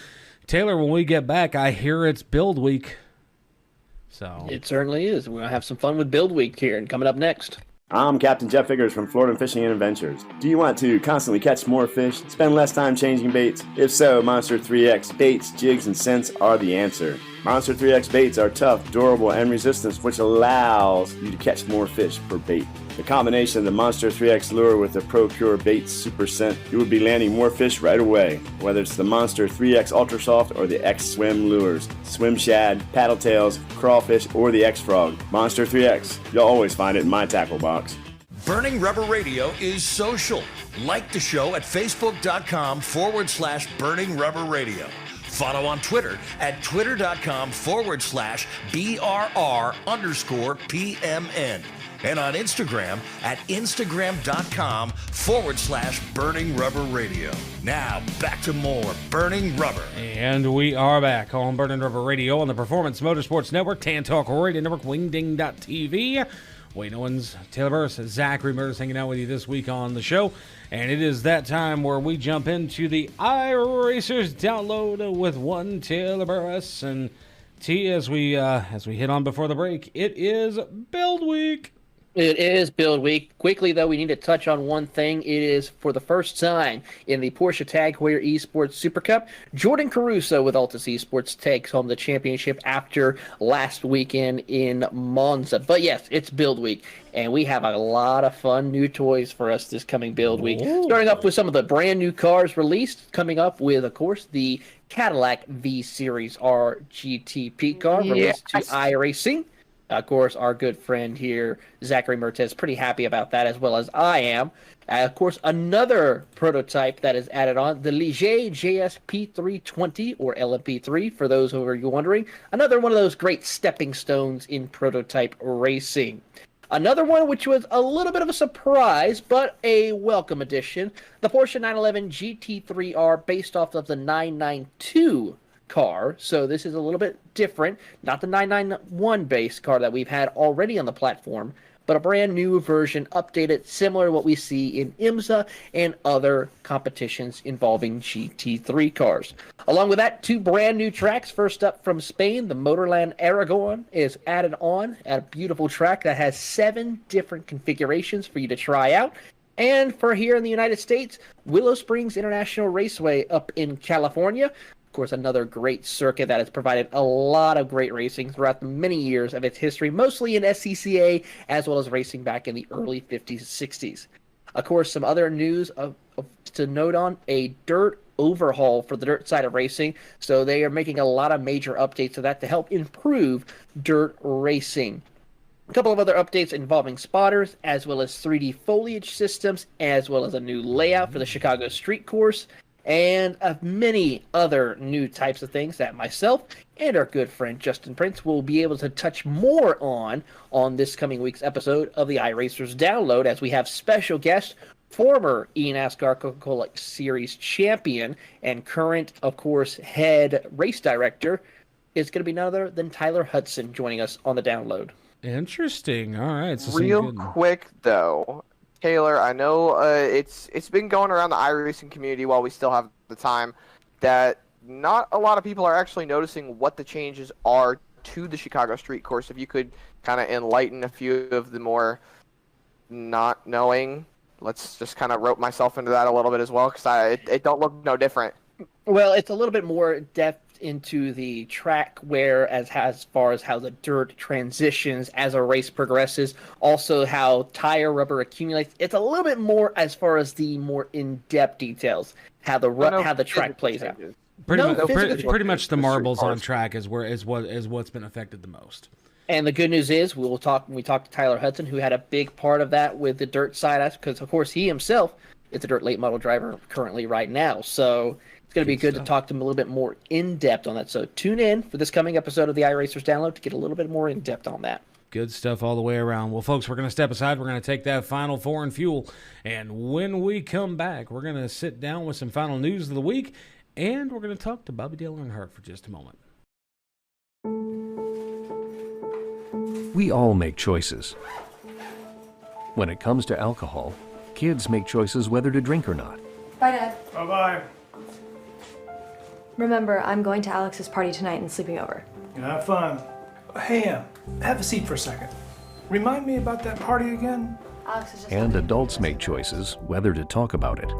Taylor, when we get back, I hear it's Build Week. So it certainly is. We're going to have some fun with Build Week here, and coming up next. I'm Captain Jeff Figures from Florida Fishing and Adventures. Do you want to constantly catch more fish, spend less time changing baits? If so, Monster 3X baits, jigs, and scents are the answer. Monster 3X baits are tough, durable, and resistant, which allows you to catch more fish per bait. The combination of the Monster 3X lure with the Pro-Cure Baits Super Scent, you will be landing more fish right away. Whether it's the Monster 3X Ultra Soft or the X Swim lures, swim shad, paddle tails, crawfish, or the X Frog. Monster 3X, you'll always find it in my tackle box. Burning Rubber Radio is social. Like the show at facebook.com/Burning Rubber Radio. Follow on Twitter at twitter.com/BRR_PMN. And on Instagram at instagram.com/Burning Rubber Radio. Now, back to more Burning Rubber. And we are back on Burning Rubber Radio on the Performance Motorsports Network, Tan Talk Radio Network, Wingding.tv. Wayne Owens, Taylor Burris, Zachary Murders hanging out with you this week on the show. And it is that time where we jump into the iRacers download with one Taylor Burris. And T, as we hit on before the break, it is Build Week. It is Build Week. Quickly, though, we need to touch on one thing. It is, for the first time in the Porsche Tag Heuer Esports Super Cup, Jordan Caruso with Altus Esports takes home the championship after last weekend in Monza. But yes, it's Build Week, and we have a lot of fun new toys for us this coming Build Week. Ooh. Starting up with some of the brand new cars released, coming up with, of course, the Cadillac V-Series R GTP car released to iRacing. Of course, our good friend here, Zachary Mertez, pretty happy about that, as well as I am. Of course, another prototype that is added on, the Ligier JSP320, or LMP3, for those who are wondering. Another one of those great stepping stones in prototype racing. Another one which was a little bit of a surprise, but a welcome addition, the Porsche 911 GT3R, based off of the 992 car. So this is a little bit different, not the 991 base car that we've had already on the platform, but a brand new version, updated, similar to what we see in IMSA and other competitions involving GT3 cars. Along with that, two brand new tracks. First up from Spain, the Motorland Aragon is added on at a beautiful track that has 7 different configurations for you to try out. And for here in the United States, Willow Springs International Raceway up in California. Of course, another great circuit that has provided a lot of great racing throughout the many years of its history, mostly in SCCA, as well as racing back in the early 50s and 60s. Of course, some other news to note on, a dirt overhaul for the dirt side of racing. So they are making a lot of major updates to that to help improve dirt racing. A couple of other updates involving spotters, as well as 3D foliage systems, as well as a new layout for the Chicago Street Course, and many other new types of things that myself and our good friend Justin Prince will be able to touch more on this coming week's episode of the iRacers Download, as we have special guest, former eNASCAR Coca-Cola Series champion and current, of course, head race director, is going to be none other than Tyler Hudson joining us on the Download. Interesting. All right. So real quick, though, Taylor, I know it's been going around the iRacing community while we still have the time that not a lot of people are actually noticing what the changes are to the Chicago Street Course. If you could kind of enlighten a few of the more not knowing, let's just kind of rope myself into that a little bit as well, because it don't look no different. Well, it's a little bit more depth into the track, where as far as how the dirt transitions as a race progresses, also how tire rubber accumulates. It's a little bit more as far as the more in-depth details, how the track plays out. Pretty much the marbles on track is what's been affected the most. And the good news is we talked to Tyler Hudson, who had a big part of that with the dirt side, because of course he himself is a dirt late model driver currently right now. So it's going to be good to talk to him a little bit more in-depth on that. So tune in for this coming episode of the iRacers Download to get a little bit more in-depth on that. Good stuff all the way around. Well, folks, we're going to step aside. We're going to take that final four and fuel. And when we come back, we're going to sit down with some final news of the week. And we're going to talk to Bobby Dale Earnhardt for just a moment. We all make choices. When it comes to alcohol, kids make choices whether to drink or not. Bye, Dad. Bye-bye. Remember, I'm going to Alex's party tonight and sleeping over. Have fun. Hey, have a seat for a second. Remind me about that party again? Alex is just... And adults make choices whether to talk about it.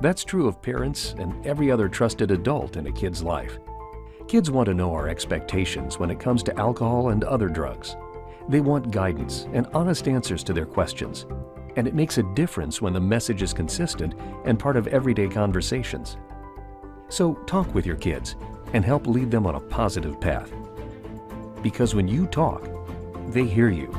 That's true of parents and every other trusted adult in a kid's life. Kids want to know our expectations when it comes to alcohol and other drugs. They want guidance and honest answers to their questions. And it makes a difference when the message is consistent and part of everyday conversations. So talk with your kids and help lead them on a positive path. Because when you talk, they hear you.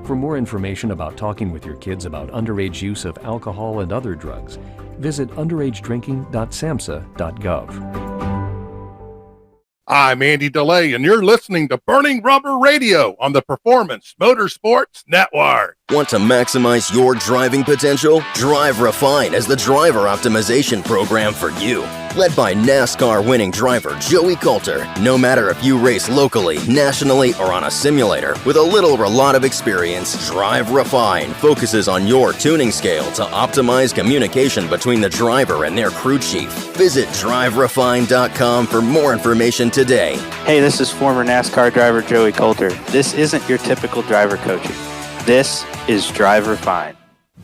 For For more information about talking with your kids about underage use of alcohol and other drugs, visit underagedrinking.samhsa.gov. I'm Andy DeLay, and you're listening to Burning Rubber Radio on the Performance Motorsports Network. Want to maximize your driving potential? Drive Refine is the driver optimization program for you. Led by NASCAR winning driver Joey Coulter. No matter if you race locally, nationally, or on a simulator, with a little or a lot of experience, Drive Refine focuses on your tuning scale to optimize communication between the driver and their crew chief. Visit driverefine.com for more information today. Hey, this is former NASCAR driver Joey Coulter. This isn't your typical driver coaching. This is Drive Refine.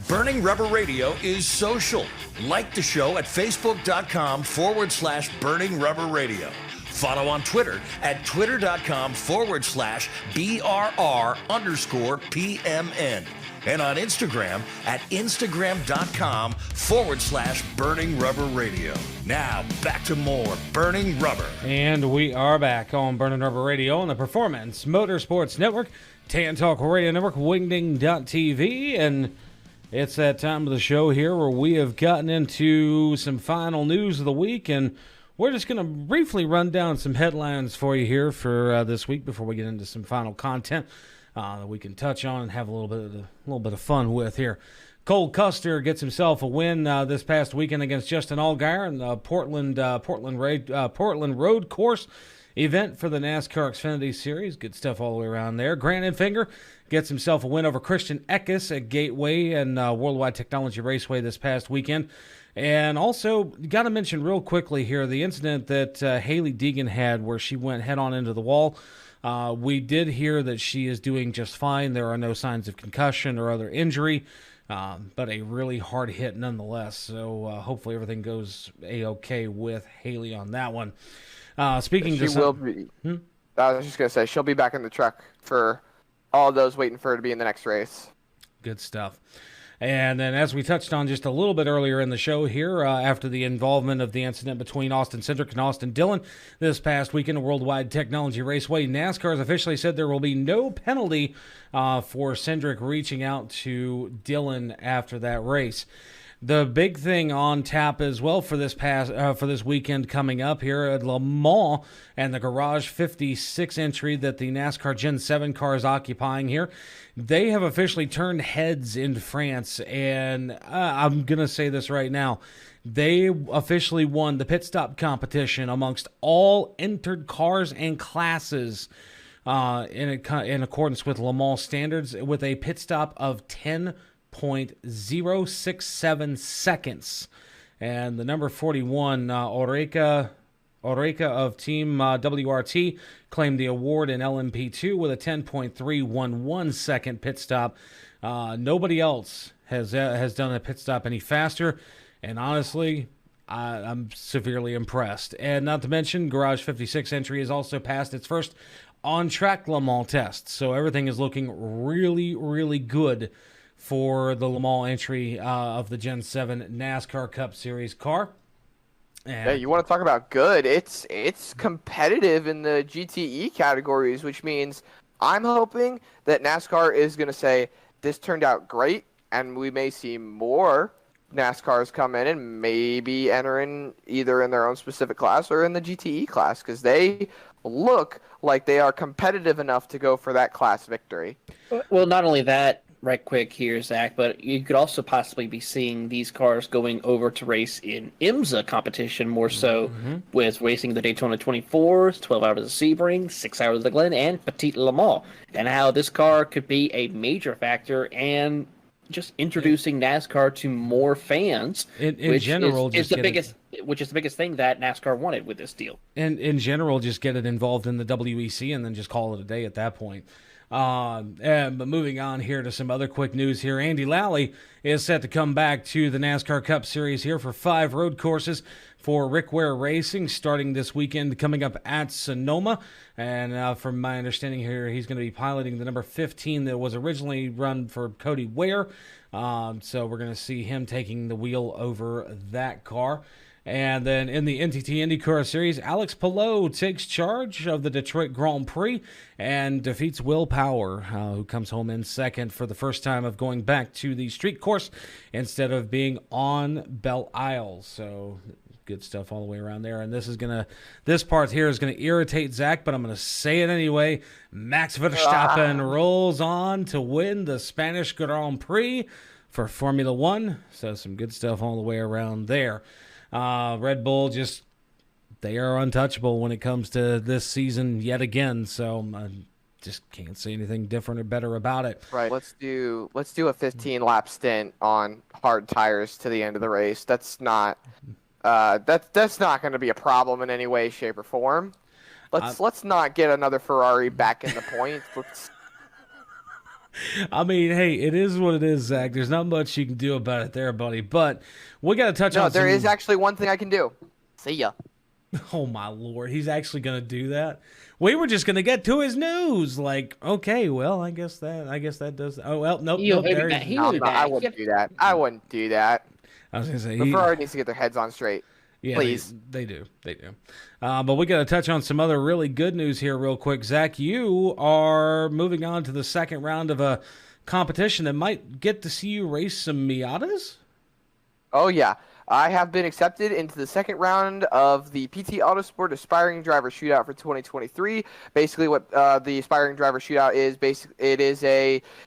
Burning Rubber Radio is social. Like the show at facebook.com/Burning Rubber Radio. Follow on Twitter at twitter.com/BRR_PMN. And on Instagram at instagram.com/Burning Rubber Radio. Now, back to more Burning Rubber. And we are back on Burning Rubber Radio on the Performance Motorsports Network, Tan Talk Radio Network, Wingding.tv, and it's that time of the show here where we have gotten into some final news of the week, and we're just going to briefly run down some headlines for you here for this week before we get into some final content that we can touch on and have a little bit of fun with here. Cole Custer gets himself a win this past weekend against Justin Allgaier in the Portland Road Course event for the NASCAR Xfinity Series. Good stuff all the way around there. Grant Enfinger gets himself a win over Christian Eckes at Gateway and Worldwide Technology Raceway this past weekend. And also, got to mention real quickly here the incident that Hailie Deegan had where she went head-on into the wall. We did hear that she is doing just fine. There are no signs of concussion or other injury, but a really hard hit nonetheless. So hopefully everything goes A-okay with Hailie on that one. Speaking she to will be. I was just going to say, she'll be back in the truck for all those waiting for her to be in the next race. Good stuff. And then as we touched on just a little bit earlier in the show here, after the involvement of the incident between Austin Cindric and Austin Dillon this past weekend at Worldwide Technology Raceway, NASCAR has officially said there will be no penalty for Cindric reaching out to Dillon after that race. The big thing on tap as well for this weekend coming up here at Le Mans and the Garage 56 entry that the NASCAR Gen 7 car is occupying here, they have officially turned heads in France, and I'm going to say this right now. They officially won the pit stop competition amongst all entered cars and classes in accordance with Le Mans standards with a pit stop of 10.067 seconds. And the number 41, Oreca of Team WRT, claimed the award in LMP2 with a 10.311 second pit stop. Nobody else has done a pit stop any faster, and honestly, I'm severely impressed. And not to mention, Garage 56 entry has also passed its first on-track Le Mans test, so everything is looking really, really good for the Le Mans entry of the Gen 7 NASCAR Cup Series car. And yeah, you want to talk about good? It's competitive in the GTE categories, which means I'm hoping that NASCAR is going to say, this turned out great, and we may see more NASCARs come in and maybe enter in either in their own specific class or in the GTE class, because they look like they are competitive enough to go for that class victory. Well, not only that, right quick here, Zach, but you could also possibly be seeing these cars going over to race in IMSA competition more so, with racing the Daytona 24s, 12 hours of Sebring, 6 hours of the Glen, and Petit Le Mans, and how this car could be a major factor and just introducing NASCAR to more fans, in general, which is the biggest thing that NASCAR wanted with this deal. And in general, just get it involved in the WEC and then just call it a day at that point. But moving on here to some other quick news here. Andy Lally is set to come back to the NASCAR Cup Series here for 5 road courses for Rick Ware Racing starting this weekend coming up at Sonoma. And from my understanding here, he's going to be piloting the number 15 that was originally run for Cody Ware. So we're going to see him taking the wheel over that car. And then in the NTT IndyCar Series, Alex Palou takes charge of the Detroit Grand Prix and defeats Will Power, who comes home in second for the first time of going back to the street course instead of being on Belle Isle. So good stuff all the way around there. And this part here is gonna irritate Zach, but I'm gonna say it anyway. Max Verstappen rolls on to win the Spanish Grand Prix for Formula One. So some good stuff all the way around there. Red Bull they are untouchable when it comes to this season yet again. So I just can't say anything different or better about it. Right. Let's do a 15-lap stint on hard tires to the end of the race. That's not that's not going to be a problem in any way, shape, or form. Let's not get another Ferrari back in the points. I mean, hey, it is what it is, Zach. There's not much you can do about it there, buddy. But we got to touch on. No, there is actually one thing I can do. See ya. Oh my Lord, he's actually going to do that. We were just going to get to his news. Like, okay, well, I guess that does. Oh well, nope. I wouldn't do that. I wouldn't do that. I was going to say, the Ferrari needs to get their heads on straight. Yeah, please. They do. But we got to touch on some other really good news here real quick. Zach, you are moving on to the second round of a competition that might get to see you race some Miatas? Oh, yeah. I have been accepted into the second round of the PT Autosport Aspiring Driver Shootout for 2023. Basically, what the Aspiring Driver Shootout is,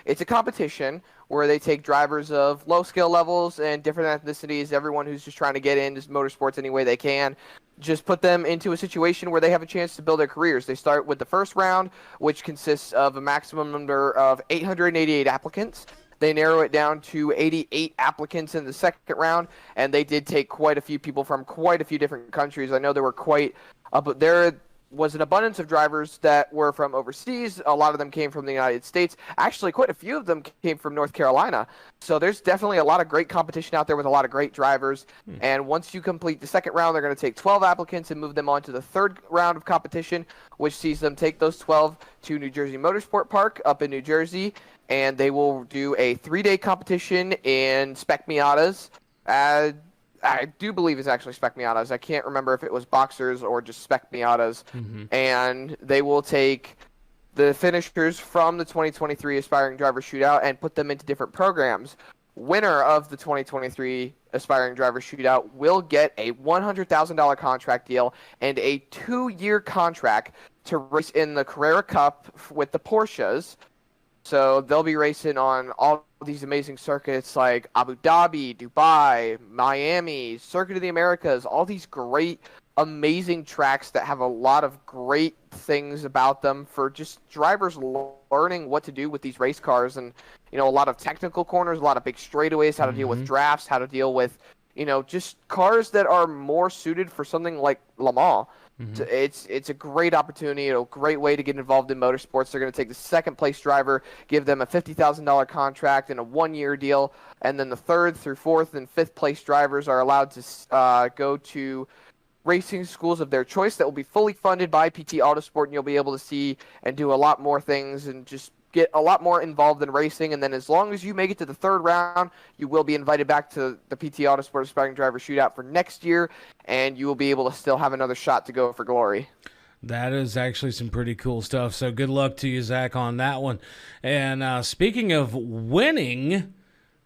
it's a competition where they take drivers of low skill levels and different ethnicities, everyone who's just trying to get into motorsports any way they can, just put them into a situation where they have a chance to build their careers. They start with the first round, which consists of a maximum number of 888 applicants. They narrow it down to 88 applicants in the second round, and they did take quite a few people from quite a few different countries. I know there was an abundance of drivers that were from overseas. A lot of them came from the United States. Actually, quite a few of them came from North Carolina. So there's definitely a lot of great competition out there with a lot of great drivers. And once you complete the second round, they're going to take 12 applicants and move them on to the third round of competition, which sees them take those 12 to New Jersey Motorsport Park up in New Jersey. And they will do a 3-day competition in Spec Miatas. I do believe it's actually Spec Miatas. I can't remember if it was boxers or just Spec Miatas. And they will take the finishers from the 2023 Aspiring Driver Shootout and put them into different programs. Winner of the 2023 Aspiring Driver Shootout will get a $100,000 contract deal and a 2-year contract to race in the Carrera Cup with the Porsches. So they'll be racing on all these amazing circuits like Abu Dhabi, Dubai, Miami, Circuit of the Americas, all these great, amazing tracks that have a lot of great things about them for just drivers learning what to do with these race cars. And, a lot of technical corners, a lot of big straightaways, how to deal with drafts, how to deal with, just cars that are more suited for something like Le Mans. It's a great opportunity, a great way to get involved in motorsports. They're going to take the second place driver, give them a $50,000 contract and a 1-year deal, and then the third through fourth and fifth place drivers are allowed to go to racing schools of their choice that will be fully funded by PT Autosport, and you'll be able to see and do a lot more things and just get a lot more involved in racing. And then as long as you make it to the third round, you will be invited back to the PT Autosport Aspiring Driver Shootout for next year, and you will be able to still have another shot to go for glory. That is actually some pretty cool stuff. So good luck to you, Zach, on that one. And speaking of winning,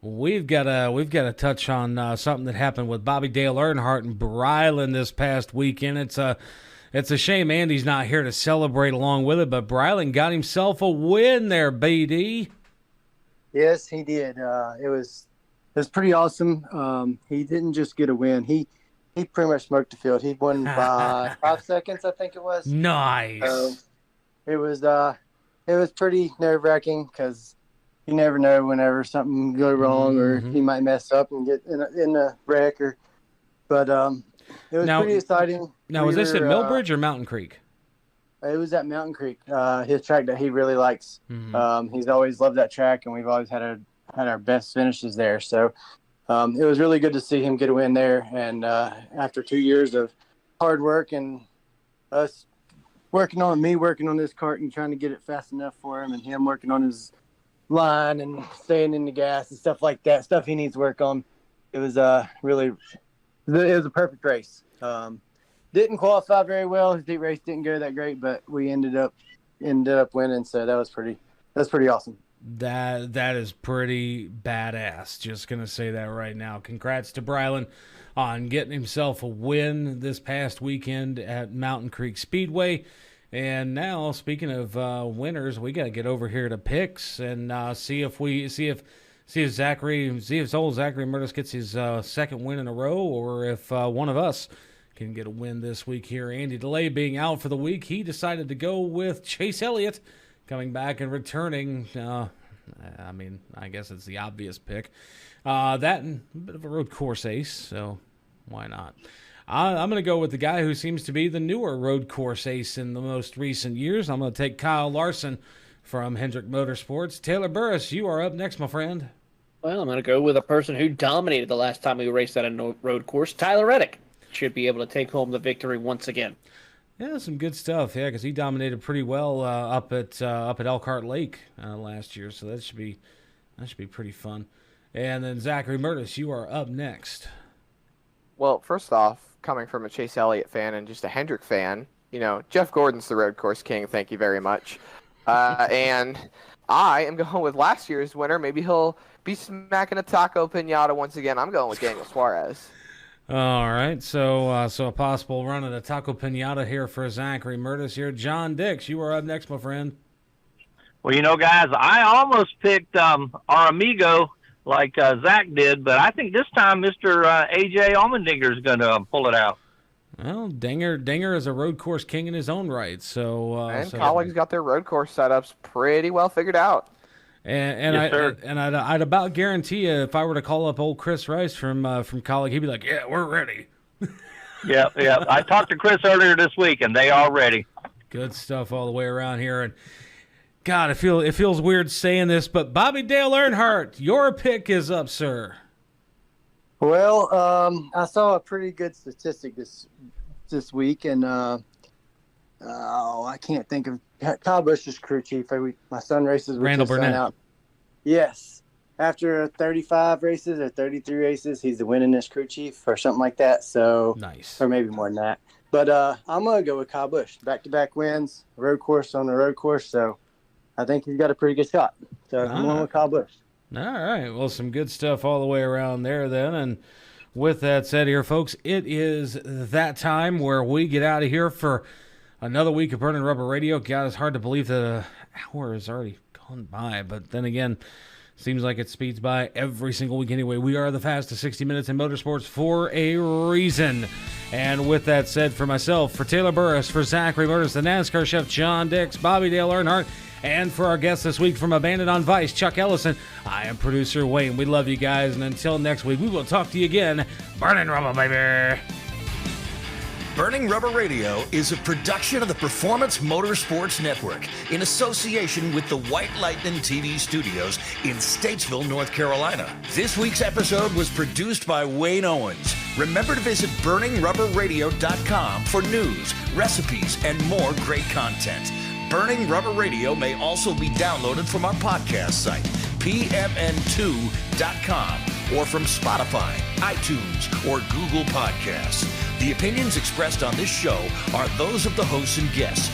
we've got to touch on something that happened with Bobby Dale Earnhardt and Brylan this past weekend. It's a shame Andy's not here to celebrate along with it, but Brylan got himself a win there, BD. Yes, he did. It was pretty awesome. He didn't just get a win. He pretty much smoked the field. He won by 5 seconds, I think it was. Nice. It was pretty nerve-wracking because you never know whenever something go wrong or he might mess up and get in a wreck. But it was pretty exciting. Now, was this at Millbridge or Mountain Creek? It was at Mountain Creek, his track that he really likes. He's always loved that track, and we've always had our best finishes there. So it was really good to see him get a win there. And after 2 years of hard work and us working on this kart and trying to get it fast enough for him, and him working on his line and staying in the gas and stuff like that, stuff he needs work on. It was really It was a perfect race. Didn't qualify very well. His heat race didn't go that great, but we ended up winning. So that was pretty awesome. That is pretty badass. Just gonna say that right now. Congrats to Brylan on getting himself a win this past weekend at Mountain Creek Speedway. And now, speaking of winners, we got to get over here to picks and see if old Zachary Murtis gets his second win in a row, or if one of us can get a win this week here. Andy DeLay being out for the week, he decided to go with Chase Elliott coming back and returning. I guess it's the obvious pick. That and a bit of a road course ace, so why not? I'm going to go with the guy who seems to be the newer road course ace in the most recent years. I'm going to take Kyle Larson from Hendrick Motorsports. Taylor Burris, you are up next, my friend. Well, I'm going to go with a person who dominated the last time we raced at a road course. Tyler Reddick should be able to take home the victory once again. Yeah, some good stuff. Yeah, because he dominated pretty well up at Elkhart Lake last year, so that should be pretty fun. And then Zachary Murtis, you are up next. Well, first off, coming from a Chase Elliott fan and just a Hendrick fan, Jeff Gordon's the road course king. Thank you very much. And I am going with last year's winner. Maybe he'll be smacking a taco pinata once again. I'm going with Daniel Suarez. All right, so a possible run at a taco pinata here for Zachary Murtis here. John Dix, you are up next, my friend. Well, guys, I almost picked our amigo like Zach did, but I think this time Mr. A.J. Allmendinger is going to pull it out. Well, Dinger is a road course king in his own right. And colleagues got their road course setups pretty well figured out. I'd about guarantee you, if I were to call up old Chris Rice from Colleague, he'd be like, "Yeah, we're ready." Yeah. I talked to Chris earlier this week, and they are ready. Good stuff all the way around here. And God, it feels weird saying this, but Bobby Dale Earnhardt, your pick is up, sir. Well, I saw a pretty good statistic this week, and I can't think of Kyle Busch's crew chief. My son races with Randall his Burnett. son out. Yes, after 35 races or 33 races, he's the winningest crew chief or something like that. So nice, or maybe more than that. But I'm gonna go with Kyle Busch. Back-to-back wins, road course on the road course. So I think he's got a pretty good shot. So I'm going with Kyle Busch. All right. Well, some good stuff all the way around there then. And with that said here, folks, it is that time where we get out of here for another week of Burning Rubber Radio. God, it's hard to believe that an hour has already gone by. But then again, seems like it speeds by every single week anyway. We are the fastest 60 minutes in motorsports for a reason. And with that said, for myself, for Taylor Burris, for Zachary Murtis, the NASCAR chef John Dix, Bobby Dale Earnhardt, and for our guest this week from Abandoned on Vice, Chuck Ellison, I am producer Wayne. We love you guys, and until next week, we will talk to you again. Burning Rubber, baby! Burning Rubber Radio is a production of the Performance Motorsports Network in association with the White Lightning TV studios in Statesville, North Carolina. This week's episode was produced by Wayne Owens. Remember to visit burningrubberradio.com for news, recipes, and more great content. Burning Rubber Radio may also be downloaded from our podcast site, pmn2.com, or from Spotify, iTunes, or Google Podcasts. The opinions expressed on this show are those of the hosts and guests